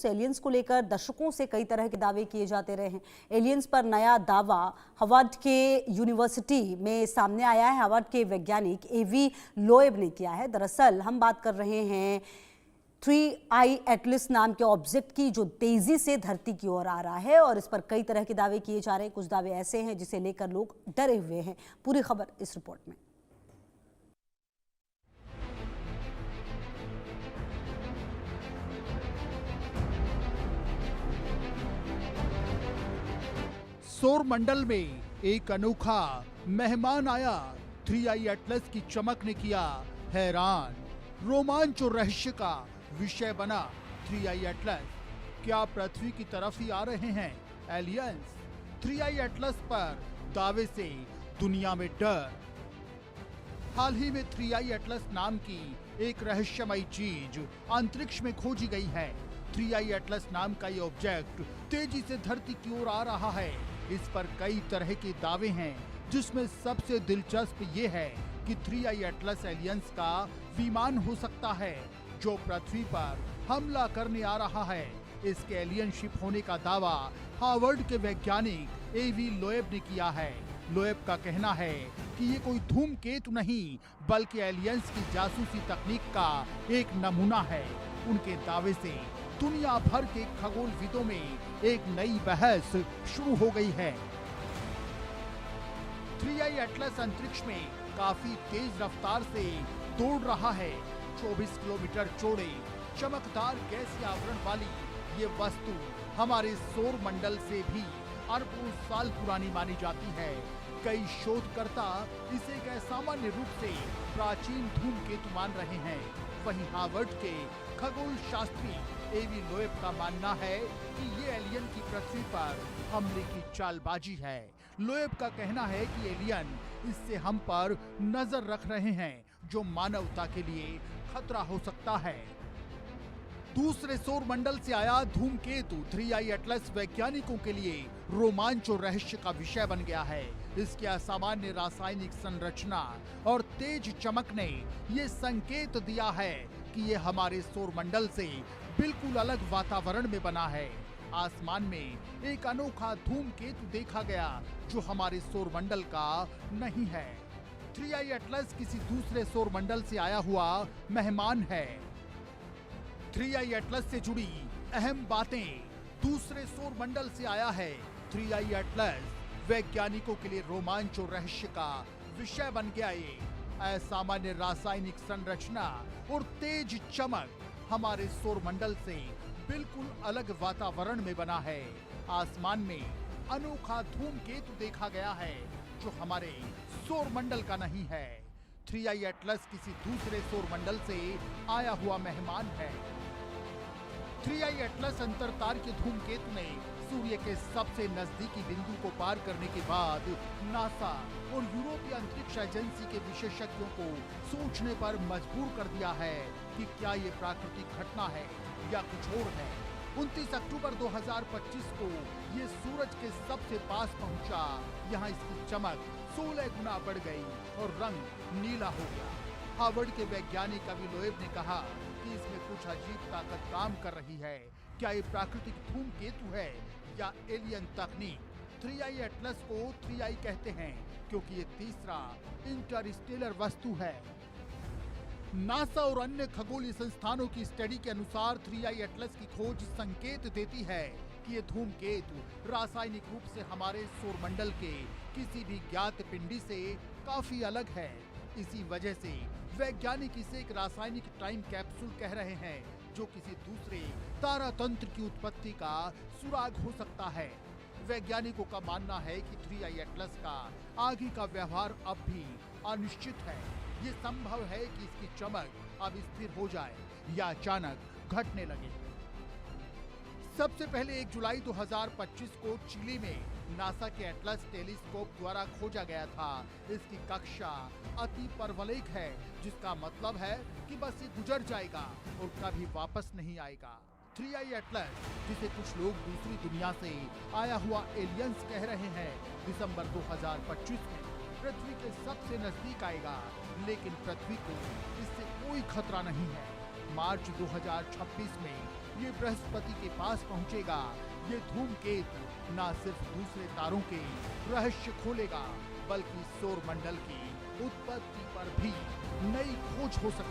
Aliens को लेकर दशकों से कई तरह के दावे किए जाते रहे हैं। एलियंस पर नया दावा हार्वर्ड के यूनिवर्सिटी में सामने आया है। हार्वर्ड के वैज्ञानिक एवी लोएब ने किया है। दरअसल हम बात कर रहे हैं 3I एटलस नाम के ऑब्जेक्ट की, जो तेजी से धरती की ओर आ रहा है और इस पर कई तरह के दावे किए जा रहे हैं। कुछ दावे ऐसे हैं जिसे लेकर लोग डरे हुए हैं। पूरी खबर इस रिपोर्ट में। सौर मंडल में एक अनोखा मेहमान आया। 3I एटलस की चमक ने किया हैरान। रोमांच और रहस्य का विषय बना 3I एटलस। क्या पृथ्वी की तरफ ही आ रहे हैं एलियंस? 3I एटलस पर दावे से दुनिया में डर। हाल ही में 3I एटलस नाम की एक रहस्यमयी चीज अंतरिक्ष में खोजी गई है। 3I एटलस नाम का ये ऑब्जेक्ट तेजी से धरती की ओर आ रहा है। इस पर कई तरह के दावे हैं, जिसमें सबसे दिलचस्प ये है कि 3I एटलस एलियंस का विमान हो सकता है, जो पृथ्वी पर हमला करने आ रहा है। इसके एलियन शिप होने का दावा हार्वर्ड के वैज्ञानिक एवी लोएब ने किया है। लोएब का कहना है कि ये कोई धूमकेतु नहीं, बल्कि एलियंस की जासूसी तकनीक का एक नमूना है। उनके दावे से दुनिया भर के खगोलविदों में एक नई बहस शुरू हो गई है। 3I एटलस अंतरिक्ष में काफी तेज रफ्तार से दौड़ रहा है। 24 किलोमीटर चौड़े चमकदार गैसीय आवरण वाली ये वस्तु हमारे सौर मंडल से भी अरबों साल पुरानी मानी जाती है। कई शोधकर्ता इसे एक असामान्य रूप से प्राचीन धूमकेतु मान रहे हैं। वहीं हार्वर्ड के खगोल शास्त्री एवी लोएब का मानना है कि ये एलियन की पृथ्वी पर हमले की चालबाजी है। लोएब का कहना है कि एलियन इससे हम पर नजर रख रहे हैं, जो मानवता के लिए खतरा हो सकता है। दूसरे सौर मंडल से आया धूमकेतु 3I एटलस वैज्ञानिकों के लिए रोमांच और रहस्य का विषय बन गया है। इसकी असामान्य रासायनिक संरचना और तेज चमक ने ये संकेत दिया है कि ये हमारे सौर मंडल से बिल्कुल अलग वातावरण में बना है। आसमान में एक अनोखा धूमकेतु देखा गया, जो हमारे सौर मंडल का नहीं है। 3I एटलस किसी दूसरे सौर मंडल से आया हुआ मेहमान है। 3I एटलस से जुड़ी अहम बातें। दूसरे सौर मंडल से आया है 3I एटलस। वैज्ञानिकों के लिए रोमांच और रहस्य का विषय बन गया। ये असामान्य रासायनिक संरचना और तेज चमक हमारे सौर मंडल से बिल्कुल अलग वातावरण में बना है। आसमान में अनोखा धूमकेतु देखा गया है, जो हमारे सौर मंडल का नहीं है। 3I एटलस किसी दूसरे सौर मंडल से आया हुआ मेहमान है। 3I एटलस अंतरतारीय धूमकेतु ने सूर्य के सबसे नजदीकी बिंदु को पार करने के बाद नासा और यूरोपीय अंतरिक्ष एजेंसी के विशेषज्ञों को सोचने पर मजबूर कर दिया है कि क्या ये प्राकृतिक घटना है या कुछ और है। 29 अक्टूबर 2025 को ये सूरज के सबसे पास पहुंचा। यहाँ इसकी चमक 16 गुना बढ़ गई और रंग नीला हो गया। हार्वर्ड के वैज्ञानिक एवी लोएब ने कहा कि इसमें कुछ अजीब ताकत काम कर रही है। क्या ये प्राकृतिक धूमकेतु है या एलियन तकनीक? 3I एटलस को 3I कहते हैं क्योंकि ये तीसरा इंटरस्टेलर वस्तु है। नासा और अन्य खगोलीय संस्थानों की स्टडी के अनुसार 3I एटलस की खोज संकेत देती है कि ये धूमकेतु रासायनिक रूप से हमारे सौर मंडल के किसी भी ज्ञात पिंडी से काफी अलग है। इसी वजह से वैज्ञानिक इसे एक रासायनिक टाइम कैप्सूल कह रहे हैं, जो किसी दूसरे तारा तंत्र की उत्पत्ति का सुराग हो सकता है। वैज्ञानिकों का मानना है कि 3I एटलस का आगे का व्यवहार अब भी अनिश्चित है। ये संभव है कि इसकी चमक अब स्थिर हो जाए या अचानक घटने लगे। सबसे पहले 1 जुलाई 2025 को चिली में नासा के एटलस टेलीस्कोप द्वारा खोजा गया था। इसकी कक्षा अति परवलयिक है, जिसका मतलब है कि बस ये गुजर जाएगा और कभी वापस नहीं आएगा। 3I एटलस, जिसे कुछ लोग दूसरी दुनिया से आया हुआ एलियंस कह रहे हैं, दिसंबर 2025 में पृथ्वी के सबसे नजदीक आएगा, लेकिन पृथ्वी को इससे कोई खतरा नहीं है। मार्च 2026 में ये बृहस्पति के पास पहुंचेगा। ये धूमकेतु न सिर्फ दूसरे तारों के रहस्य खोलेगा, बल्कि सौर मंडल की उत्पत्ति पर भी नई खोज हो सकती है।